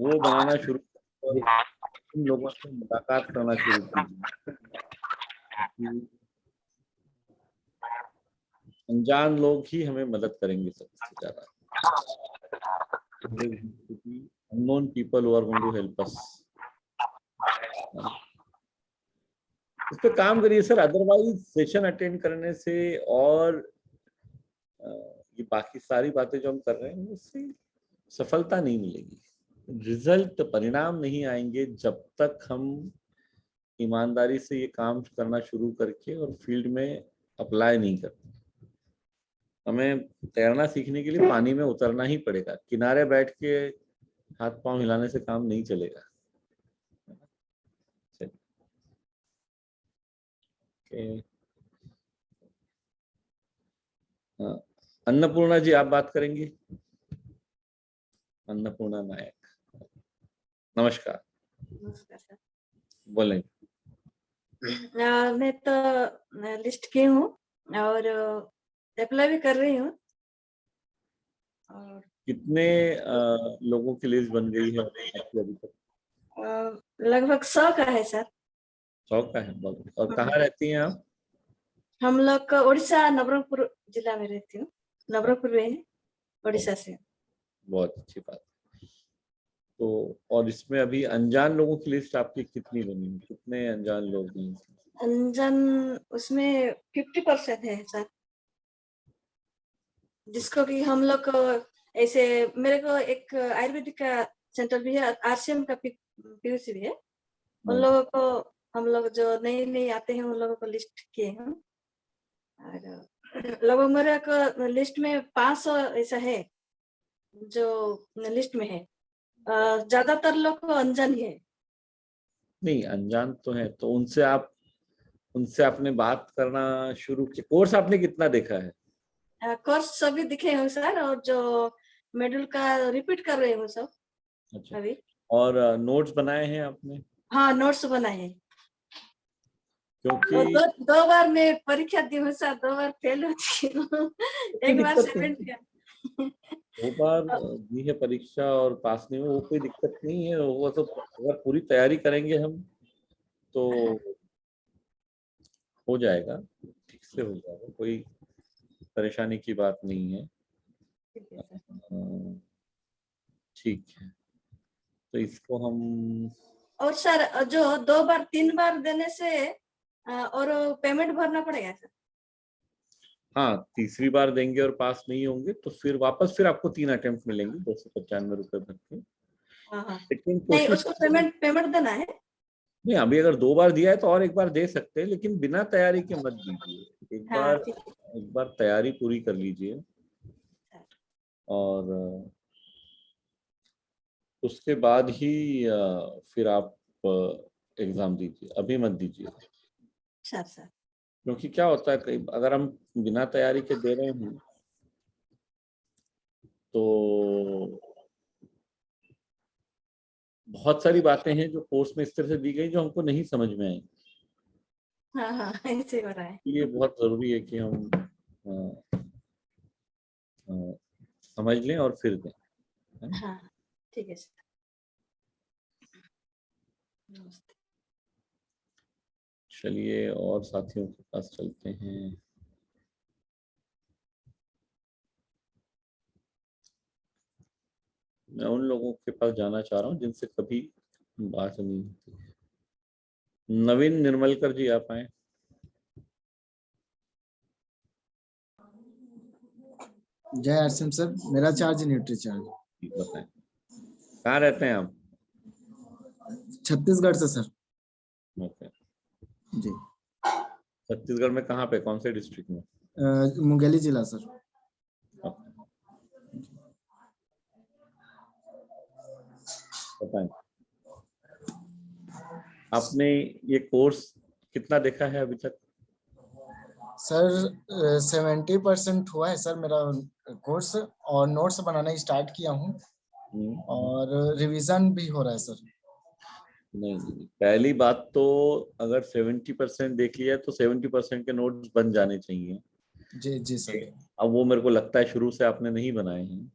वो बनाना शुरू और उन लोगों से मुलाकात करना शुरू कीजिए। अनजान लोग ही हमें मदद करेंगे सबसे ज्यादा। Unknown people who are going to help us. इस पे काम करिए सर, अदरवाइज सेशन अटेंड करने से और ये बाकी सारी बातें जो हम कर रहे हैं उससे सफलता नहीं मिलेगी। रिजल्ट, परिणाम नहीं आएंगे जब तक हम ईमानदारी से ये काम करना शुरू करके और फील्ड में अप्लाई नहीं करते। हमें तैरना सीखने के लिए पानी में उतरना ही पड़ेगा। किनारे बैठ के हाथ पांव हिलाने से काम नहीं चलेगा। अन्नपूर्णा जी, आप बात करेंगी? अन्नपूर्णा नायक, नमस्कार। नमस्कार सर। बोलें। मैं तो लिस्ट की हूँ और अप्लाई भी कर रही हूँ। और कितने लोगों की लिस्ट बन गई है आपकी अभी तक? लगभग 100 का है सर। 100 का है। और कहाँ रहती हैं आप? हम लोग उड़ीसा नवरंगपुर जिला में रहती हूँ। नवरंगपुर में, उड़ीसा से। बहुत अच्छी बात। तो और इसमें अभी अनजान लोगों की लिस्ट आपकी कितनी बनी? कितने अनजान लोग हैं? अनजान उसमें 50% है सर, जिसको कि हम लोग ऐसे, मेरे को एक आयुर्वेदिक का सेंटर भी है, आरसीएम का पीयूसी भी है। उन लोगों को, हम लोग जो नए नए आते हैं उन लोगों को लिस्ट किए हैं। और लगभग मेरे को लिस्ट में 500 ऐसा है जो लिस्ट में है। ज्यादातर लोग को अनजान ही है। नहीं, अनजान तो है, तो उनसे आपने बात करना शुरू किया। कोर्स आपने कितना देखा है? कोर्स सभी दिखे हैं सर, और जो मॉड्यूल का रिपीट कर रहे हूँ सब। अच्छा। अभी और नोट्स बनाए हैं आपने? हाँ, नोट्स बनाए हैं। क्योंकि और दो बार मैं परीक्षा दी हूँ सर, 2 बार फेल हो चुकी हूँ। एक बार 70 दो बार दी है परीक्षा और पास नहीं हुआ, वो कोई दिक्कत नहीं है। वो तो अगर पूरी तैयारी करेंगे हम तो हो जाएगा, ठीक से हो जाएगा, कोई परेशानी की बात नहीं है। ठीक है, तो इसको हम। और सर जो 2 बार 3 बार देने से और पेमेंट भरना पड़ेगा सर? हाँ, तीसरी बार देंगे और पास नहीं होंगे तो फिर वापस फिर आपको 3 अटेम्प्ट मिलेंगे 295 रुपए भर के। हाँ। लेकिन नहीं, कोशिश, उसको पेमेंट देना है? नहीं, अभी अगर 2 बार दिया है तो और एक बार दे सकते हैं, लेकिन बिना तैयारी के मत दीजिए। हाँ, ठीक है। एक बार तैयारी पूरी कर लीजिए और उसके बाद ही फिर आप एग्जाम दीजिए। अभी मत दीजिए। सर क्योंकि क्या होता है, कई अगर हम बिना तैयारी के दे रहे हैं तो बहुत सारी बातें हैं जो कोर्स में इस तरह से दी गई जो हमको नहीं समझ में आई। हाँ, ऐसे हो रहा है। ये बहुत जरूरी है कि हम अ, अ, समझ लें और फिर दें, है ना? हाँ, ठीक है सर। नमस्ते। चलिए और साथियों के पास चलते हैं। मैं उन लोगों के पास जाना चाह रहा हूँ जिनसे कभी बात नहीं होती। नवीन निर्मलकर जी, आप आए। जय आरसीएम सर, मेरा चार्ज न्यूट्री चार्ज। बताएं, कहाँ रहते हैं आप? छत्तीसगढ़ से सर। ओके। जी। छत्तीसगढ़ में कहाँ पे, कौन से डिस्ट्रिक्ट में? मुंगेली जिला सर। बताएं, आपने ये कोर्स कितना देखा है अभी तक? सर 70% हुआ है सर मेरा कोर्स, और नोट्स बनाना स्टार्ट किया हूँ और रिवीजन भी हो रहा है सर। नहीं, पहली बात तो अगर 70% देख लिया तो 70% के नोट्स बन जाने चाहिए। जी सर। अब वो मेरे को लगता है शुरू से आपने नहीं बनाए हैं।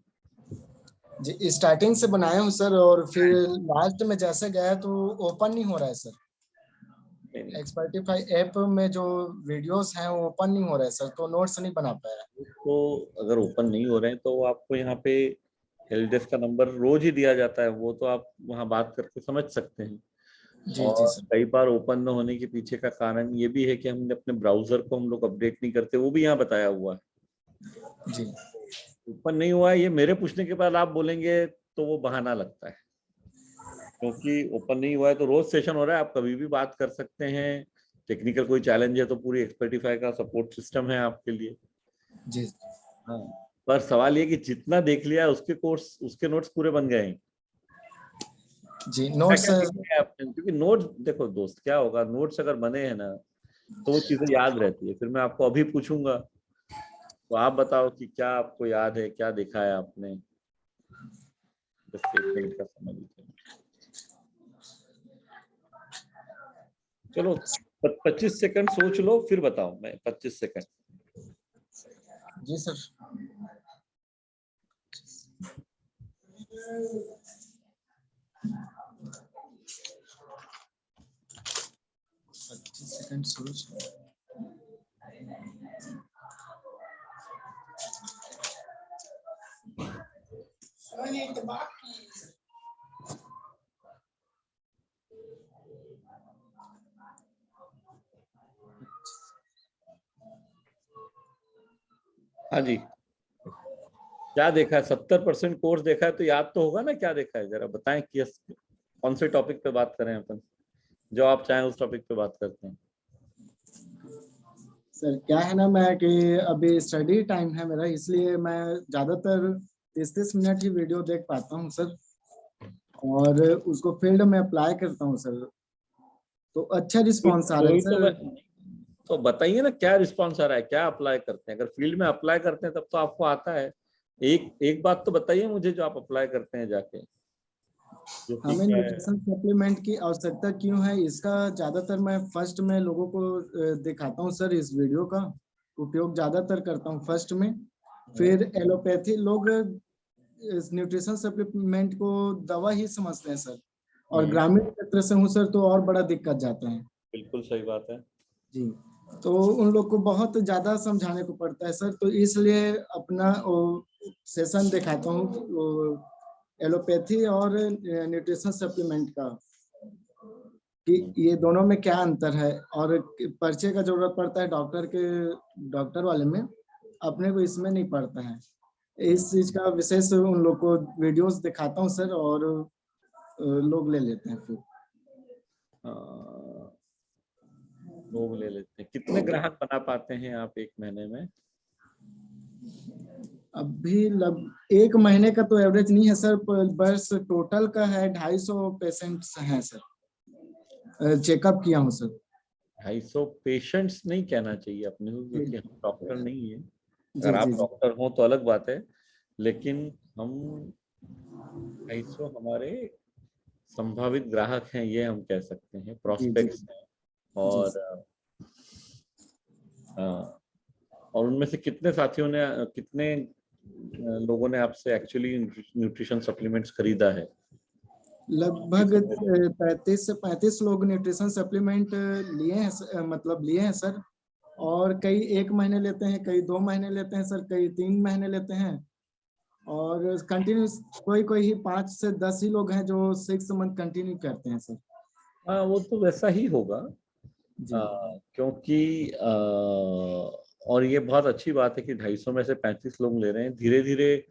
जी स्टार्टिंग से बनाया हूँ सर, और फिर लास्ट में जैसे गया तो ओपन नहीं हो रहा है सर। एक्सपर्टिफाई ऐप में जो वीडियोस हैं वो ओपन नहीं हो रहा है सर, तो नोट्स नहीं बना पाया। तो अगर ओपन नहीं हो रहे हैं तो आपको यहाँ पे हेल्प डेस्क का नंबर रोज ही दिया जाता है, वो तो आप वहाँ बात करके समझ सकते हैं। जी जी और सर। कई बार ओपन न होने के पीछे का कारण ये भी है कि हमने अपने ब्राउजर को हम लोग अपडेट नहीं करते, वो भी यहाँ बताया हुआ है। जी ओपन नहीं हुआ है ये मेरे पूछने के बाद आप बोलेंगे तो वो बहाना लगता है, क्योंकि ओपन नहीं हुआ है तो रोज सेशन हो रहा है, आप कभी भी बात कर सकते हैं। टेक्निकल कोई चैलेंज है तो पूरी एक्सपर्टिफाई का सपोर्ट सिस्टम है आपके लिए। जी हाँ, पर सवाल ये कि जितना देख लिया उसके कोर्स उसके नोट्स पूरे बन गए हैं। जी क्या नोट्स। क्या देख लिया आपने? क्योंकि नोट्स देखो दोस्त, क्या होगा, नोट्स अगर बने हैं ना तो वो चीजें याद रहती है। फिर मैं आपको अभी पूछूंगा तो आप बताओ कि क्या आपको याद है, क्या देखा है आपने। बस 1 मिनट का समय दीजिए। चलो 25 सेकंड सोच लो फिर बताओ। मैं 25 सेकंड। जी सर। 25 सेकंड सोच। हाँ जी, क्या देखा है? 70% कोर्स देखा है तो याद तो होगा ना क्या देखा है, जरा बताएं कि कौन से टॉपिक पे बात करें अपन। जो आप चाहें उस टॉपिक पे बात करते हैं। सर क्या है ना, मैं कि अभी स्टडी टाइम है मेरा, इसलिए मैं ज्यादातर 30-30 मिनट ही वीडियो देख पाता हूँ सर, और उसको फील्ड में अप्लाई करता हूँ सर, तो अच्छा रिस्पॉन्स आ रहा है वही तो सर। मैं, तो बताइए ना क्या रिस्पॉन्स आ रहा है, क्या अप्लाई करते हैं। अगर फील्ड में अप्लाई करते हैं तब तो आपको आता है। एक एक बात तो बताइए मुझे जो आप अप्लाई करते हैं जाके, जो हमें ठीक है। न्यूट्रिशन सप्लीमेंट की आवश्यकता क्यों है, इसका ज्यादातर मैं फर्स्ट में लोगों को दिखाता हूँ सर, इस वीडियो का उपयोग ज्यादातर करता हूँ फर्स्ट में। फिर एलोपैथी लोग इस न्यूट्रिशन सप्लीमेंट को दवा ही समझते हैं सर, और ग्रामीण क्षेत्र से हूँ सर तो और बड़ा दिक्कत जाता है। बिल्कुल सही बात है। जी, तो उन लोग को बहुत ज्यादा समझाने को पड़ता है सर, तो इसलिए अपना सेशन दिखाता हूँ एलोपैथी और न्यूट्रिशन सप्लीमेंट का, कि ये दोनों में क्या अंतर है, और पर्चे का जरूरत पड़ता है डॉक्टर वाले में, अपने को इसमें नहीं पड़ता है। इस चीज का विशेष उन लोग को वीडियोस दिखाता हूँ सर, और लोग ले लेते हैं फिर। लोग ले लेते हैं। कितने ग्राहक बना पाते हैं आप 1 महीने में? अभी 1 महीने का तो एवरेज नहीं है सर, बस टोटल का है 250 पेशेंट्स हैं सर, चेकअप किया हूँ सर। 250 पेशेंट्स नहीं कहना चाहिए अपने को, क्योंकि हम डॉक्टर नहीं है। जी अगर आप जी जी डॉक्टर हो तो अलग बात है, लेकिन हम 250 हमारे संभावित ग्राहक हैं, ये हम कह सकते हैं, जी जी प्रोस्पेक्ट्स हैं। जी और और उनमें से कितने साथियों ने, कितने लोगों ने आपसे एक्चुअली न्यूट्रिशन सप्लीमेंट्स खरीदा है? लगभग 35 से 35 लोग न्यूट्रिशन सप्लीमेंट लिए हैं, मतलब लिए हैं सर, और कई 1 महीने लेते हैं, कई 2 महीने लेते हैं सर, कई 3 महीने लेते हैं, और कंटिन्यूस कोई कोई ही 5 से 10 ही लोग हैं जो 6 मंथ कंटिन्यू करते हैं सर। हाँ, वो तो वैसा ही होगा। जी क्योंकि और ये बहुत अच्छी बात है कि 250 में से 35 लोग ले रहे हैं। धीरे धीरे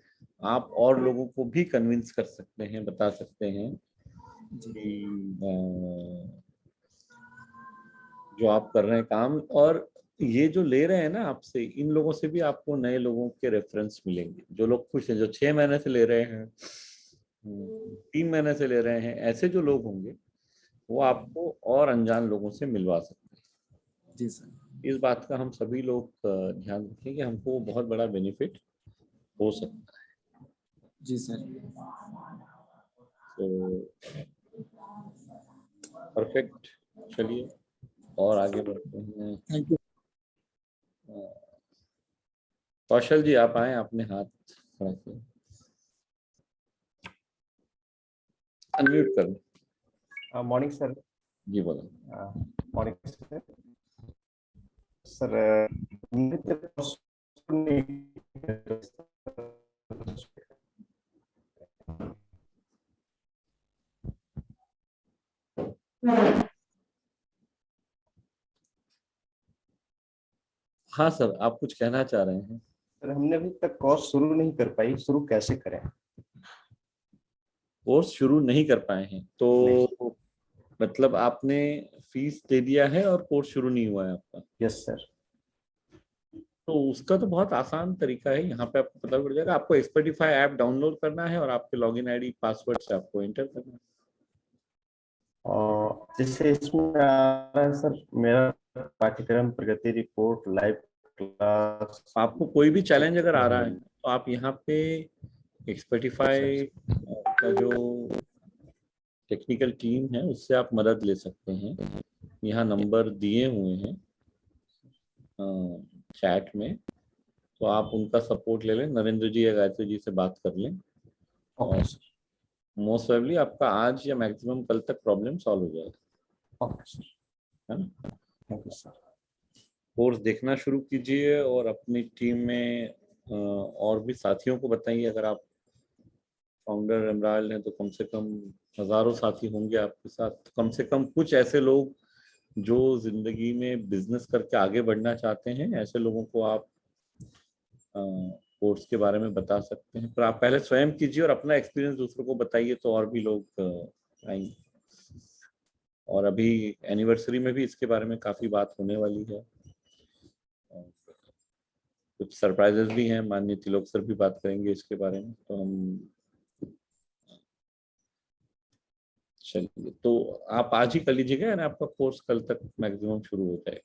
आप और लोगों को भी कन्विंस कर सकते हैं, बता सकते हैं जी कि जो आप कर रहे हैं काम, और ये जो ले रहे हैं ना आपसे, इन लोगों से भी आपको नए लोगों के रेफरेंस मिलेंगे। जो लोग खुश हैं, जो 6 महीने से ले रहे हैं, 3 महीने से ले रहे हैं, ऐसे जो लोग होंगे वो आपको और अनजान लोगों से मिलवा सकते हैं। जी सर। इस बात का हम सभी लोग ध्यान रखें कि हमको वो बहुत बड़ा बेनिफिट हो सकता है। जी सर। तो परफेक्ट, चलिए और आगे बढ़ते हैं। Thank you. कौशल जी आप आए, आपने हाथ खड़ा किया। अनम्यूट कर लो। Morning sir. जी बोलो। Morning sir. सर हाँ सर, आप कुछ कहना चाह रहे हैं? सर हमने अभी तक कोर्स शुरू नहीं कर पाई, शुरू कैसे करें? कोर्स शुरू नहीं कर पाए हैं तो मतलब आपने फीस दे दिया है और कोर्स शुरू नहीं हुआ है आपका? Yes sir. तो उसका तो बहुत आसान तरीका है, यहाँ पे आपको पता पड़ जाएगा। आपको एक्सपर्टिफाई ऐप डाउनलोड करना है और आपके लॉगिन आईडी पासवर्ड से आपको एंटर करना है। और जैसे इसमें आ रहा है सर, मेरा पाठ्यक्रम प्रगति रिपोर्ट लाइव क्लास। आपको कोई भी चैलेंज अगर आ रहा है तो आप यहाँ पे एक्सपर्टिफाई का जो टेक्निकल टीम है उससे आप मदद ले सकते हैं। यहाँ नंबर दिए हुए हैं चैट में, तो आप उनका सपोर्ट ले लें। नरेंद्र जी या गायत्री जी से बात कर लें और मोस्ट प्रोबेबली आपका आज या मैक्सिमम कल तक प्रॉब्लम सॉल्व हो जाएगा। ओके सर, है ना? Thank you sir. कोर्स देखना शुरू कीजिए और अपनी टीम में और भी साथियों को बताइए। अगर आप फाउंडर एमराल्ड हैं तो कम से कम हजारों साथी होंगे आपके साथ। कम से कम कुछ ऐसे लोग जो जिंदगी में बिजनेस करके आगे बढ़ना चाहते हैं, ऐसे लोगों को आप कोर्स के बारे में बता सकते हैं। पर आप पहले स्वयं कीजिए और अपना एक्सपीरियंस दूसरों को बताइए तो और भी लोग आएंगे। और अभी एनिवर्सरी में भी इसके बारे में काफी बात होने वाली है। कुछ सरप्राइजेस भी हैं, माननीय तिलोक सर भी बात करेंगे इसके बारे में। तो हम चलिए, तो आप आज ही कर लीजिएगा यानी आपका कोर्स कल तक मैक्सिमम शुरू हो जाएगा।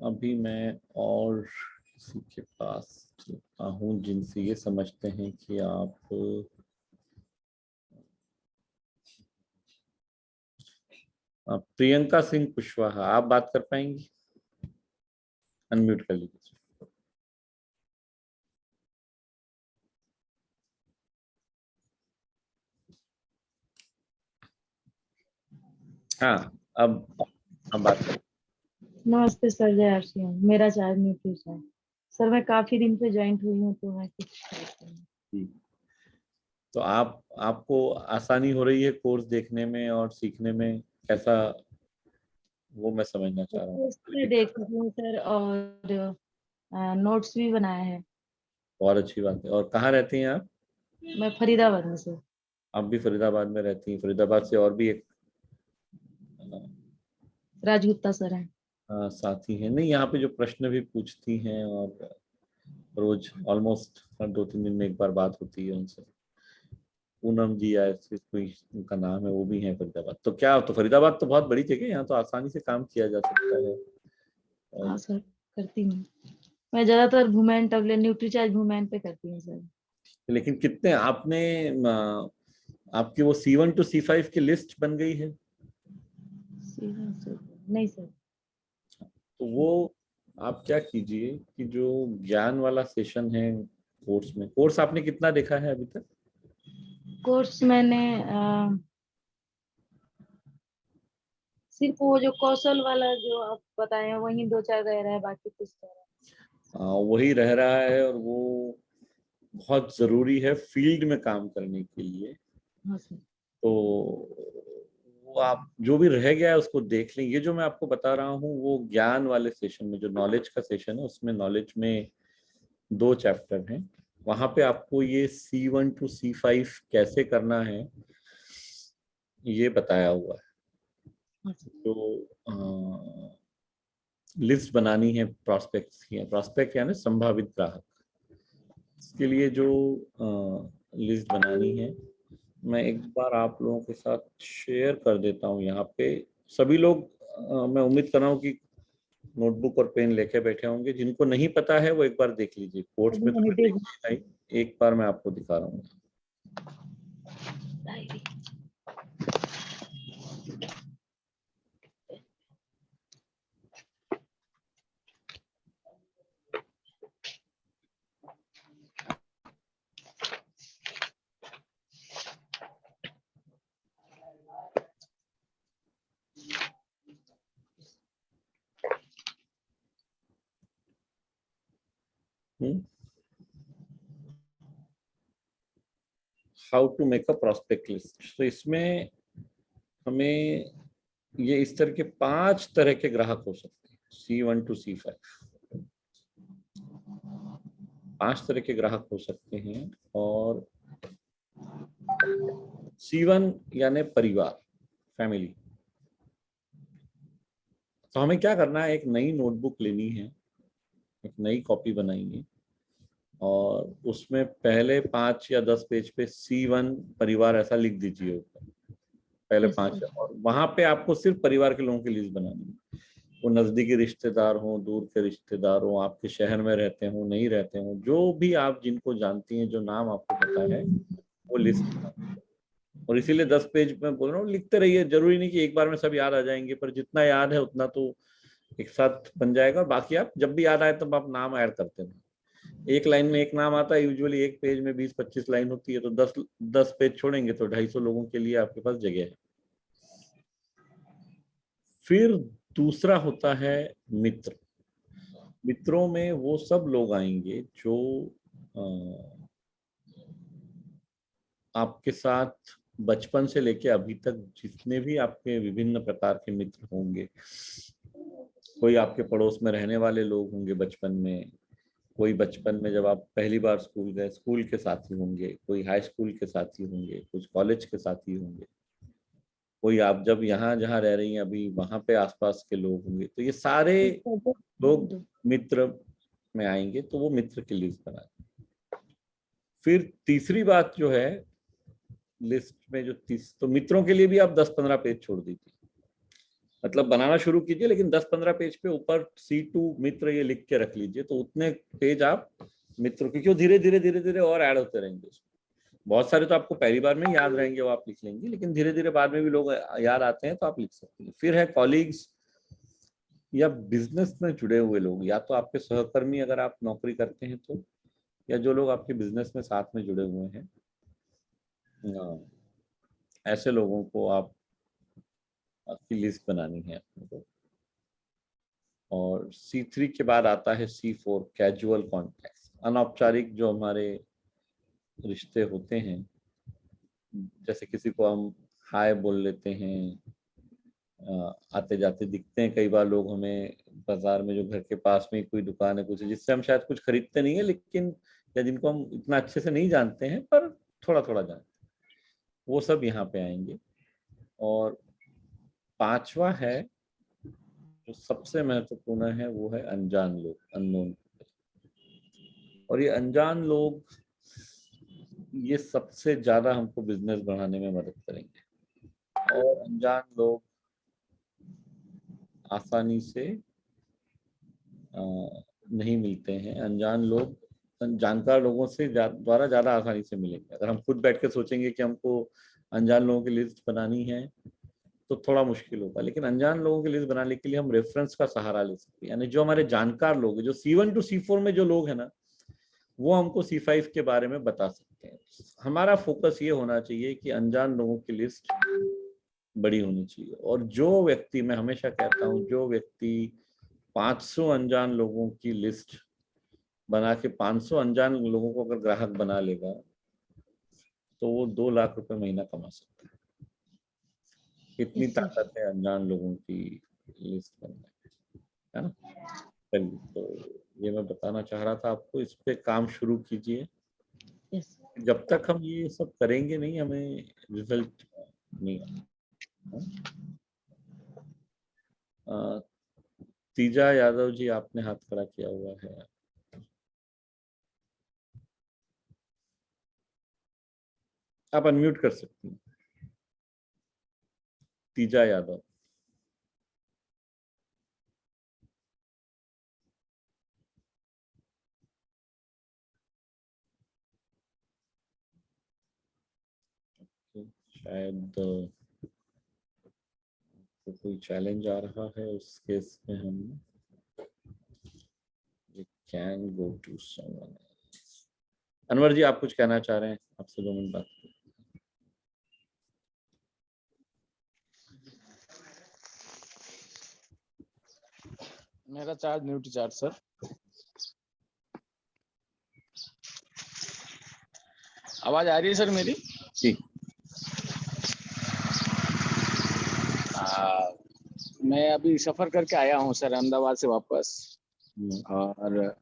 अभी मैं और किसी के पास चलता हूँ जिनसे ये समझते हैं कि आप प्रियंका सिंह कुशवाहा, आप बात कर पाएंगी? अनम्यूट कर लीजिए। हाँ, अब बात कर। नमस्ते सर, जय आरसीएम। मेरा चार्ज नहीं थी सर। सर मैं काफी दिन से ज्वाइंट हुई हूँ तो मैं कुछ तो आपको आसानी हो रही है कोर्स देखने में और सीखने में? कैसा, वो मैं समझना चाह रहा हूँ। देख रही हूँ सर, और नोट्स भी बनाया है। बहुत अच्छी बात है। और कहाँ रहती हैं आप? मैं फरीदाबाद में सर। आप भी फरीदाबाद में रहती हैं? फरीदाबाद से और भी एक राजगुप्ता सर है। साथी हैं। नहीं, यहाँ पे जो प्रश्न भी पूछती हैं और रोज ऑलमोस्ट हर 2-3 दिन में एक बार बात होती है उनसे। पूनम जी या ऐसे कोई उनका नाम है, वो भी है फरीदाबाद। तो क्या, तो फरीदाबाद तो बहुत बड़ी जगह है, यहाँ तो आसानी से काम किया जा सकता है। हाँ सर, करती हूँ। मैं ज्यादातर वुमेन टैबलेट न्यूट्रीचार्ज वुमेन पे करती हूँ सर। लेकिन कितने आपने आपकी वो C1 to C5 की लिस्ट बन गई है? नहीं सर। तो वो आप क्या कीजिए कि जो ज्ञान वाला सेशन है कोर्स में, कोर्स आपने कितना देखा है अभी तक? कोर्स मैंने सिर्फ वो जो कौशल वाला जो आप बताए हैं वही 2-4 रह रहा है, बाकी कुछ रह रहा है। वही रह रहा है और वो बहुत जरूरी है फील्ड में काम करने के लिए। हाँ सर। तो वो आप जो भी रह गया है उसको देख लें। ये जो मैं आपको बता रहा हूँ वो ज्ञान वाले सेशन में, जो नॉलेज का सेशन है, उसमें नॉलेज में 2 चैप्टर हैं। वहां पे आपको ये C1 to C5 कैसे करना है ये बताया हुआ है। हाँ सर। तो लिस्ट बनानी है प्रॉस्पेक्ट्स की, प्रॉस्पेक्ट यानी संभावित ग्राहक। इसके लिए जो लिस्ट बनानी है मैं एक बार आप लोगों के साथ शेयर कर देता हूँ। यहाँ पे सभी लोग मैं उम्मीद कर रहा हूँ कि नोटबुक और पेन लेके बैठे होंगे। जिनको नहीं पता है वो एक बार देख लीजिए। कोर्स में तो देखिएगा ही, एक बार मैं आपको दिखा रहा हूँ। How to make a prospect list. तो इसमें हमें ये इस तरह के 5 तरह के ग्राहक हो सकते हैं, C1 to C5, 5 तरह के ग्राहक हो सकते हैं। और C1 यानी परिवार, फैमिली। तो हमें क्या करना है, एक नई नोटबुक लेनी है, एक नई कॉपी बनाएंगे और उसमें पहले 5 या 10 पेज पे C1 परिवार ऐसा लिख दीजिए ऊपर, पहले 5। और वहां पे आपको सिर्फ परिवार के लोगों की लिस्ट बनानी है। वो नजदीकी रिश्तेदार हो, दूर के रिश्तेदार हो, आपके शहर में रहते हो, नहीं रहते हो, जो भी आप जिनको जानती हैं, जो नाम आपको पता है, वो लिस्ट। और इसीलिए 10 पेज में बोल रहा हूँ, लिखते रहिए। जरूरी नहीं कि एक बार में सब याद आ जाएंगे, पर जितना याद है उतना तो एक साथ बन जाएगा। बाकी आप जब भी याद आए तब आप नाम ऐड करते हैं। एक लाइन में एक नाम आता है, यूजुअली एक पेज में 20-25 लाइन होती है, तो 10 पेज छोड़ेंगे तो 250 लोगों के लिए आपके पास जगह है। फिर दूसरा होता है मित्र। मित्रों में वो सब लोग आएंगे जो आपके साथ बचपन से लेके अभी तक जितने भी आपके विभिन्न प्रकार के मित्र होंगे। कोई आपके पड़ोस में रहने वाले लोग होंगे बचपन में, कोई बचपन में जब आप पहली बार स्कूल गए स्कूल के साथी होंगे, कोई हाई स्कूल के साथी होंगे, कुछ कॉलेज के साथी होंगे, कोई आप जब यहाँ जहाँ रह रही हैं अभी वहां पे आसपास के लोग होंगे। तो ये सारे लोग मित्र में आएंगे, तो वो मित्र की लिस्ट बनाए। फिर तीसरी बात जो है लिस्ट में, जो तो मित्रों के लिए भी आप 10-15 पेज छोड़ दीजिए, मतलब बनाना शुरू कीजिए, लेकिन 10-15 पेज पे ऊपर C2 मित्र ये लिख के रख लीजिए। तो उतने पेज आप मित्र, क्योंकि वो धीरे धीरे और ऐड होते रहेंगे उसमें। बहुत सारे तो आपको पहली बार में याद रहेंगे, वो आप लिख लेंगे, लेकिन धीरे धीरे बाद में भी लोग याद आते हैं तो आप लिख सकते हैं। फिर है कॉलीग्स या बिजनेस में जुड़े हुए लोग, या तो आपके सहकर्मी अगर आप नौकरी करते हैं तो, या जो लोग आपके बिजनेस में साथ में जुड़े हुए हैं, ऐसे लोगों को आपकी लिस्ट बनानी है अपने को। और C3 के बाद आता है C4, कैजुअल कॉन्टैक्ट्स, अनौपचारिक जो हमारे रिश्ते होते हैं। जैसे किसी को हम हाय बोल लेते हैं, आते जाते दिखते हैं कई बार लोग हमें बाजार में, जो घर के पास में कोई दुकान है कुछ, जिससे हम शायद कुछ खरीदते नहीं है, लेकिन या जिनको हम इतना अच्छे से नहीं जानते हैं पर थोड़ा थोड़ा जानते हैं, वो सब यहाँ पे आएंगे। और 5वां है जो सबसे महत्वपूर्ण है, वो है अनजान लोग, अननोन। और ये अनजान लोग, ये सबसे ज्यादा हमको बिजनेस बढ़ाने में मदद करेंगे। और अनजान लोग आसानी से नहीं मिलते हैं। अनजान लोग जानकार लोगों से द्वारा ज्यादा आसानी से मिलेंगे। अगर हम खुद बैठ के सोचेंगे कि हमको अनजान लोगों की लिस्ट बनानी है तो थोड़ा मुश्किल होगा, लेकिन अनजान लोगों की लिस्ट बनाने के लिए हम रेफरेंस का सहारा ले सकते हैं। यानी जो हमारे जानकार लोग हैं, जो C1 to C4 में जो लोग हैं ना, वो हमको C5 के बारे में बता सकते हैं। हमारा फोकस ये होना चाहिए कि अनजान लोगों की लिस्ट बड़ी होनी चाहिए। और जो व्यक्ति, मैं हमेशा कहता हूँ, जो व्यक्ति 500 अनजान लोगों की लिस्ट बना के 500 अनजान लोगों को अगर ग्राहक बना लेगा तो वो 2 लाख रुपए महीना कमा सकता है। इतनी ताकत है अनजान लोगों की लिस्ट बनने, है ना। चलिए, तो ये मैं बताना चाह रहा था आपको। इस पे काम शुरू कीजिए। जब तक हम ये सब करेंगे नहीं, हमें रिजल्ट नहीं आएगा। तीजा यादव जी, आपने हाथ खड़ा किया हुआ है, आप अनम्यूट कर सकती हैं। तीजा यादव। शायद तो कोई चैलेंज आ रहा है, उस केस में हम can go to someone. Anwar ji, आप कुछ कहना चाह रहे हैं? आपसे 2 मिनट बात। मेरा चार्ज न्यूट्री चार्ज सर। आवाज आ रही है सर मेरी? जी। मैं अभी सफर करके आया हूँ सर अहमदाबाद से वापस, और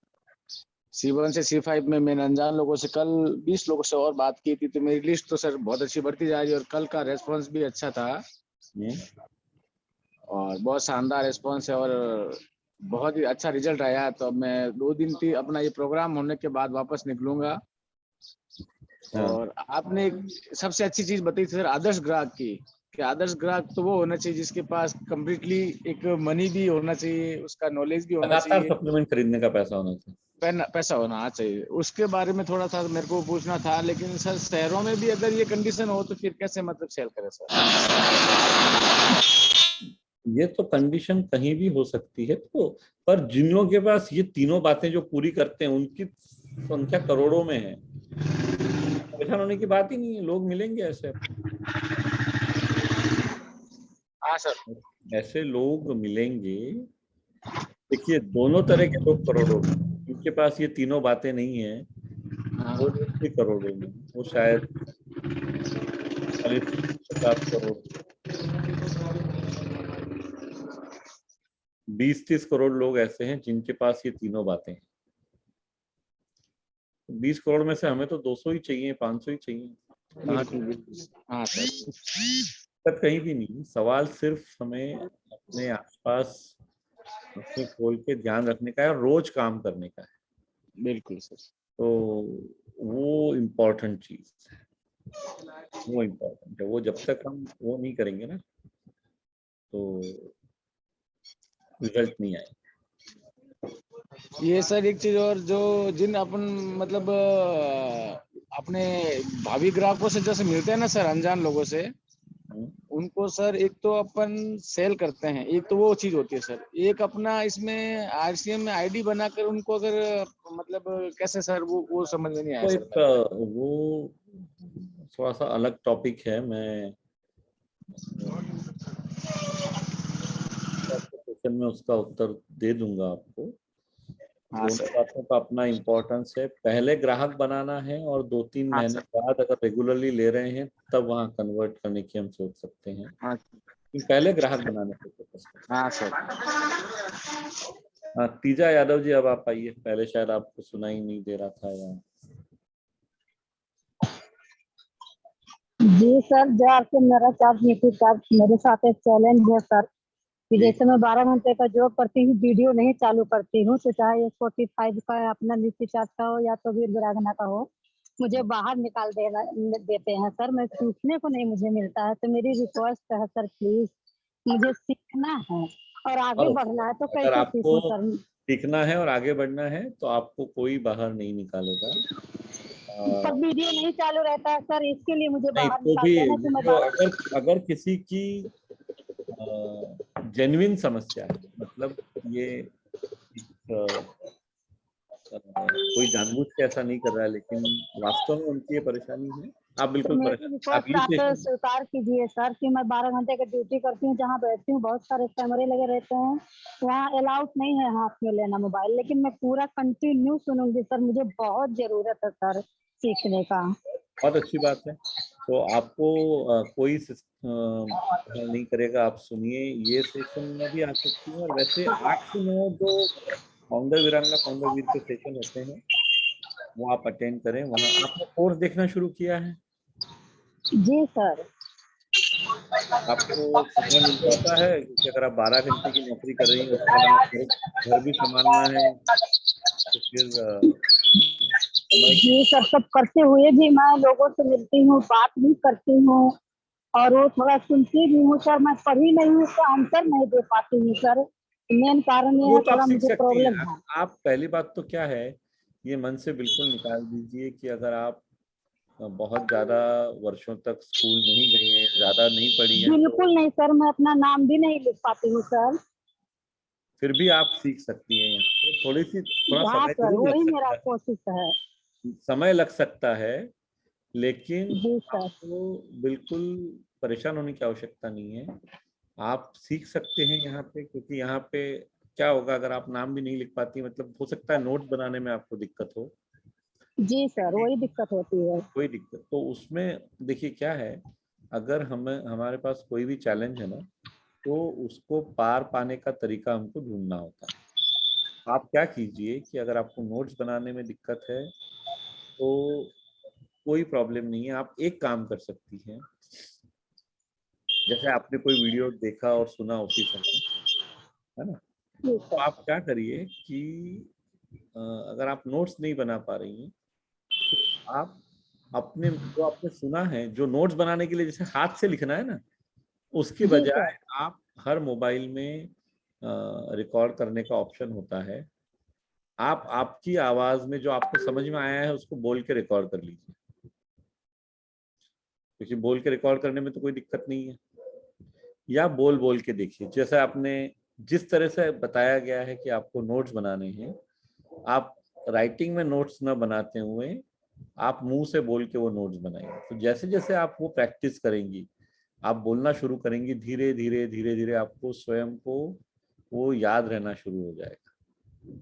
C1 से C5 में मैंने अनजान लोगों से कल 20 लोगों से और बात की थी, तो मेरी लिस्ट तो सर बहुत अच्छी बढ़ती जा रही है और कल का रेस्पॉन्स भी अच्छा था और बहुत शानदार रेस्पॉन्स है और बहुत ही अच्छा रिजल्ट आया है। तो अब मैं 2 दिन की अपना ये प्रोग्राम होने के बाद वापस निकलूंगा। और आपने एक सबसे अच्छी चीज बताई थी सर आदर्श ग्राहक की, कि आदर्श ग्राहक तो वो होना चाहिए जिसके पास कम्प्लीटली एक मनी भी होना चाहिए, उसका नॉलेज भी होना लगातार चाहिए, सप्लीमेंट खरीदने का पैसा होना चाहिए, पैसा होना चाहिए। उसके बारे में थोड़ा सा मेरे को पूछना था, लेकिन सर शहरों में भी अगर ये कंडीशन हो तो फिर कैसे मतलब सेल करें सर? ये तो कंडीशन कहीं भी हो सकती है, तो पर जिन लोगों के पास ये तीनों बातें जो पूरी करते हैं उनकी संख्या करोड़ों में है। परेशान होने की बात ही नहीं है, लोग मिलेंगे ऐसे। हाँ सर, ऐसे लोग मिलेंगे। देखिए दोनों तरह के लोग करोड़ों में, जिनके पास ये तीनों बातें नहीं है वो लोग भी करोड़ों में, वो शायद 40-50 करोड़, 20-30 करोड़ लोग ऐसे हैं जिनके पास ये तीनों बातें हैं। 20 करोड़ में से हमें तो 200 ही चाहिए, 500 ही चाहिए। हाँ सर, तब कहीं भी नहीं, सवाल सिर्फ हमें अपने आसपास अपने खोल के ध्यान रखने का है और रोज काम करने का है। बिल्कुल सर। तो वो इम्पोर्टेंट चीज है, वो इम्पोर्टेंट है। वो जब तक हम वो नहीं करेंगे ना तो रिजल्ट नहीं आएगा। ये सर एक चीज और, जो जिन अपन मतलब अपने भावी ग्राहकों से जैसे मिलते हैं ना सर अनजान लोगों से, उनको सर एक तो अपन सेल करते हैं, एक तो वो चीज होती है सर, एक अपना इसमें RCM में ID बनाकर उनको अगर मतलब कैसे सर, वो समझ में नहीं आया तो सर एक वो थोड़ा सा अलग टॉपिक है, मैं क्वेश्चन में उसका उत्तर दे दूंगा आपको। हाँ दोनों सर। बातों का अपना इम्पोर्टेंस है। पहले ग्राहक बनाना है और 2-3 हाँ महीने सर। बाद अगर रेगुलरली ले रहे हैं तब वहाँ कन्वर्ट करने की हम सोच सकते हैं। हाँ पहले ग्राहक बनाने पे फोकस करें। हाँ सर। हाँ, तीजा यादव जी अब आप आइए, पहले शायद आपको सुनाई नहीं दे रहा था यहाँ। जी सर, जैसे मेरा चार्ज नीति चार्ज मेरे साथ एक चैलेंज है सर, कि जैसे मैं 12 घंटे का जॉब करती हूँ, वीडियो नहीं चालू करती हूँ, तो चाहे 45 का अपना नीति चार्ज का हो या तो वीर विरागना का हो, मुझे बाहर निकाल देते हैं सर। मैं सीखने को नहीं मुझे मिलता है, तो मेरी रिक्वेस्ट है सर, प्लीज मुझे सीखना है और आगे बढ़ना है, तो अगर कैसे आपको सीखूं सर? सीखना है और आगे बढ़ना है तो आपको कोई बाहर नहीं निकालेगा। पर वीडियो नहीं चालू रहता है सर, इसके लिए मुझे नहीं बाहर तो भी निकालते हैं कि मैं जो अगर किसी की जेन्युइन समस्या है, मतलब ये कोई जानबूझ के ऐसा नहीं कर रहा है, लेकिन वास्तव में उनकी ये परेशानी है, आप तो बिल्कुल मेरी परेशान, आप रिक्वेस्ट ये आप सेशन स्वीकार कीजिए सर, कि मैं 12 घंटे की ड्यूटी करती हूँ, जहाँ बैठती हूँ बहुत सारे कैमरे लगे रहते हैं, वहाँ अलाउड नहीं है हाथ में लेना मोबाइल, लेकिन मैं पूरा कंटिन्यू सुनूंगी सर, मुझे बहुत जरूरत है सर सीखने का। बहुत अच्छी बात है। तो आपको कोई नहीं करेगा, आप सुनिए, ये सेशन में भी आ सकती है। और वैसे 8 से 9 जो फाउंडर वीरांगना फाउंडर वीर के सेशन होते हैं वो आप अटेंड करें। वहाँ आपने कोर्स देखना शुरू किया है? जी सर। आपको समय मिल पाता है? क्योंकि अगर आप 12 घंटे की नौकरी कर रही हैं, उसके अलावा घर भी संभालना है, तो फिर समय जी सर, सब करते हुए भी मैं लोगों से मिलती हूँ, बात भी करती हूँ और वो थोड़ा सुनती भी हूँ सर। मैं पढ़ी नहीं हूँ तो आंसर नहीं दे पाती हूँ सर, मेन कारण ये वो है, तो आप थोड़ा सीख मुझे सकती हैं। प्रॉब्लम है। आप पहली बात तो क्या है, ये मन से बिल्कुल निकाल दीजिए कि अगर आप बहुत ज्यादा वर्षों तक स्कूल नहीं गई हैं, ज्यादा नहीं पढ़ी हैं, तो बिल्कुल नहीं सर, मैं अपना नाम भी नहीं लिख पाती हूँ सर। फिर भी आप सीख सकती हैं। यहाँ पे थोड़ा हाँ समय सर, जरूर लग वही मेरा सकता है, कोशिश है। समय लग सकता है, लेकिन जी सर। आपको बिल्कुल परेशान होने की आवश्यकता नहीं है। आप सीख सकते हैं यहाँ पे, क्योंकि यहाँ पे क्या होगा, अगर आप नाम भी नहीं लिख पाती, मतलब हो सकता है नोट्स बनाने में आपको दिक्कत हो, जी सर, वही दिक्कत होती है। कोई दिक्कत तो उसमें देखिए क्या है, अगर हमें हमारे पास कोई भी चैलेंज है ना, तो उसको पार पाने का तरीका हमको ढूंढना होता है। आप क्या कीजिए कि अगर आपको नोट्स बनाने में दिक्कत है तो कोई प्रॉब्लम नहीं है, आप एक काम कर सकती हैं। जैसे आपने कोई वीडियो देखा और सुना उसी समय, है ना, जी तो सर। आप क्या करिए कि अगर आप नोट्स नहीं बना पा रही हैं तो आप अपने जो आपने सुना है, जो नोट्स बनाने के लिए जैसे हाथ से लिखना है ना, उसके जी बजाय सर। आप हर मोबाइल में रिकॉर्ड करने का ऑप्शन होता है। आप आपकी आवाज में जो आपको समझ में आया है उसको बोल के रिकॉर्ड कर लीजिए, क्योंकि बोल के रिकॉर्ड करने में तो कोई दिक्कत नहीं है। या बोल बोल के देखिए, जैसे आपने जिस तरह से बताया गया है कि आपको नोट्स बनाने हैं, आप राइटिंग में नोट्स ना बनाते हुए आप मुंह से बोल के वो नोट्स बनाएंगे। तो जैसे जैसे आप वो प्रैक्टिस करेंगी, आप बोलना शुरू करेंगी, धीरे धीरे धीरे धीरे आपको स्वयं को वो याद रहना शुरू हो जाएगा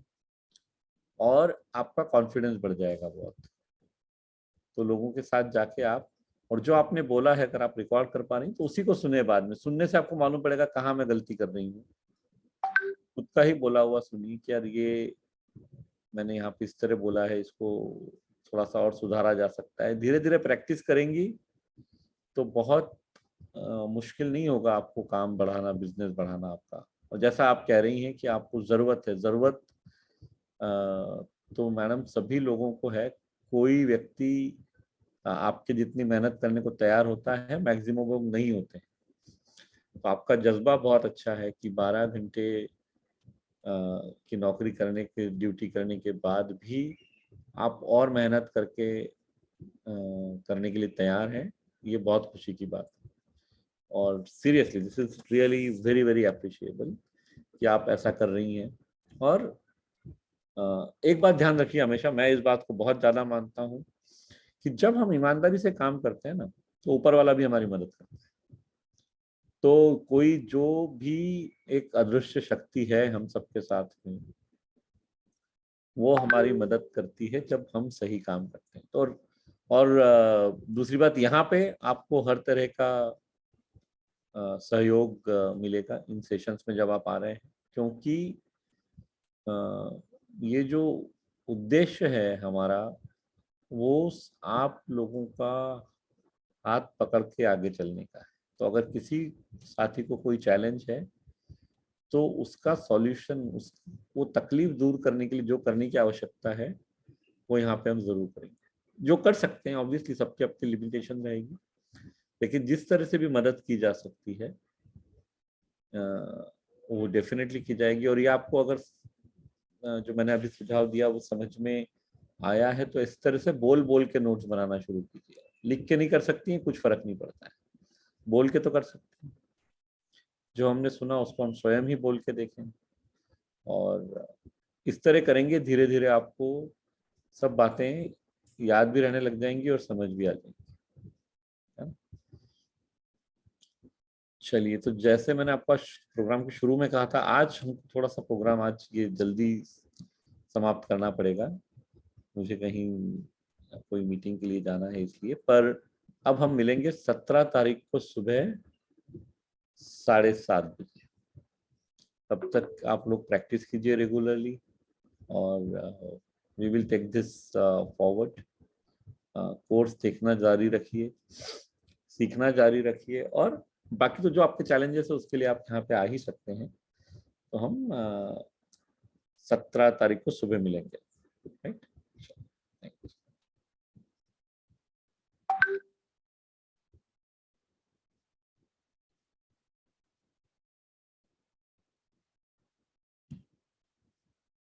और आपका कॉन्फिडेंस बढ़ जाएगा बहुत। तो लोगों के साथ जाके आप, और जो आपने बोला है अगर आप रिकॉर्ड कर पा रही तो उसी को सुने, बाद में सुनने से आपको मालूम पड़ेगा कहाँ मैं गलती कर रही हूँ। खुद का ही बोला हुआ सुनिए कि यार ये मैंने यहाँ पे इस तरह बोला है, इसको थोड़ा सा और सुधारा जा सकता है। धीरे धीरे प्रैक्टिस करेंगी तो बहुत मुश्किल नहीं होगा आपको काम बढ़ाना, बिजनेस बढ़ाना आपका। और जैसा आप कह रही हैं कि आपको ज़रूरत है, ज़रूरत तो मैडम सभी लोगों को है। कोई व्यक्ति आपके जितनी मेहनत करने को तैयार होता है, मैक्सिमम लोग नहीं होते। तो आपका जज्बा बहुत अच्छा है कि 12 घंटे की नौकरी करने के, ड्यूटी करने के बाद भी आप और मेहनत करके करने के लिए तैयार हैं। ये बहुत खुशी की बात है और seriously this is really very very appreciable कि आप ऐसा कर रही हैं। और एक बात ध्यान रखिए हमेशा, मैं इस बात को बहुत ज़्यादा मानता हूँ कि जब हम ईमानदारी से काम करते हैं ना, तो ऊपर वाला भी हमारी मदद करता है। तो कोई जो भी एक अदृश्य शक्ति है हम सबके साथ में, वो हमारी मदद करती है जब हम सही काम करते हैं। तो और दूसरी बात, यहाँ पे आपको हर तरह का सहयोग मिलेगा इन सेशंस में जब आप आ रहे हैं, क्योंकि ये जो उद्देश्य है हमारा, वो आप लोगों का हाथ पकड़ के आगे चलने का है। तो अगर किसी साथी को कोई चैलेंज है तो उसका सॉल्यूशन, उस वो तकलीफ दूर करने के लिए जो करने की आवश्यकता है वो यहाँ पे हम जरूर करेंगे। जो कर सकते हैं, ऑब्वियसली सबकी अपनी लिमिटेशन रहेगी, लेकिन जिस तरह से भी मदद की जा सकती है वो डेफिनेटली की जाएगी। और ये आपको अगर जो मैंने अभी सुझाव दिया वो समझ में आया है तो इस तरह से बोल बोल के नोट्स बनाना शुरू कीजिए। लिख के नहीं कर सकती हैं, कुछ फर्क नहीं पड़ता है, बोल के तो कर सकते हैं। जो हमने सुना उसको हम स्वयं ही बोल के देखें और इस तरह करेंगे, धीरे धीरे आपको सब बातें याद भी रहने लग जाएंगी और समझ भी आ जाएंगी। चलिए, तो जैसे मैंने आपका प्रोग्राम के शुरू में कहा था, आज हमको थोड़ा सा प्रोग्राम आज ये जल्दी समाप्त करना पड़ेगा, मुझे कहीं कोई मीटिंग के लिए जाना है इसलिए। पर अब हम मिलेंगे 17 तारीख को सुबह 7:30 बजे। तब तक आप लोग प्रैक्टिस कीजिए रेगुलरली और we will take this forward. Course देखना जारी रखिए, सीखना जारी रखिए और बाकी तो जो आपके चैलेंजेस है उसके लिए आप यहाँ पे आ ही सकते हैं। तो हम 17 तारीख को सुबह मिलेंगे, राइट।